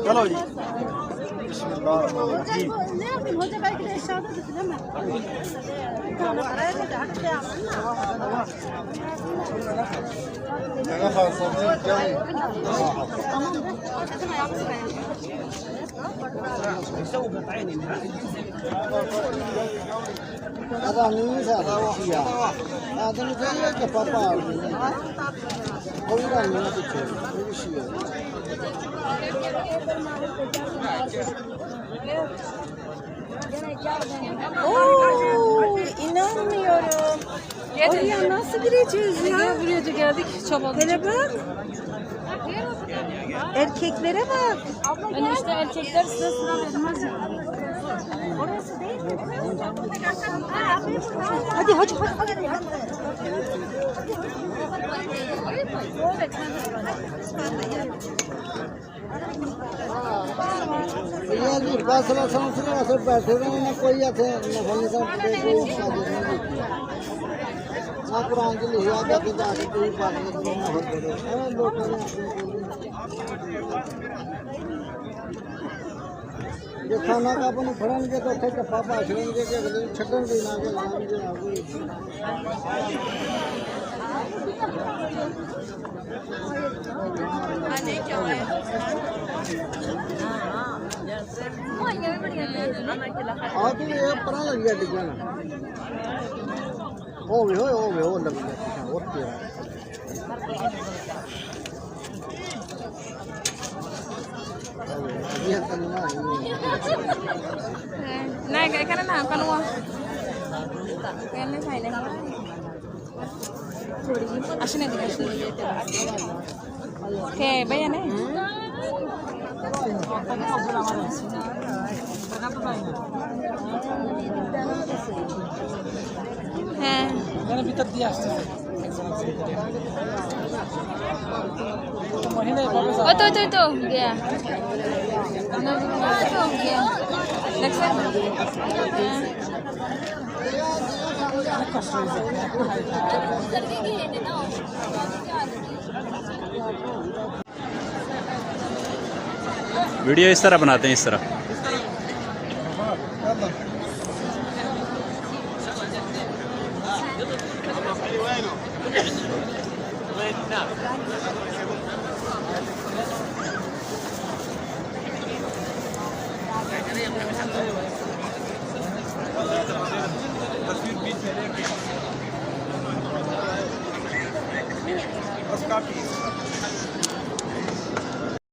चलो जी बिस्मिल्लाहिर्रहमानिर्रहीम। هذا مين هذا وحيا هذا مثل كفاپا कोई बात नहीं कुछ Oo, inanmıyorum. Oraya nasıl gireceğiz ya? Buraya da geldik çabaladık. Hele bak. Erkeklere bak. Hani işte erkekler size sıra vermez ya. Orası değil mi? Hadi hadi hadi. यार भी फासला समझने वाले बैठे रहे ना कोई आते ना होने का देखो ना कुरान के लिए आगे के जाके कोई बात नहीं ना हो करे लोग ये खाना का अपन फड़ाएंगे तो थे पापा छेड़ेंगे के छटन भी ना के लाएंगे आगे आगे ये परा लग गया डिजाइन हो लग गया होती है ये करना Này cái nào con luôn. Cái này phải này. Ashin này thì oke, bayar nih. मैंने भीतर दिया Itu, dia. Dia. Next one. Video इस तरह बनाते हैं, इस तरह। बस काफी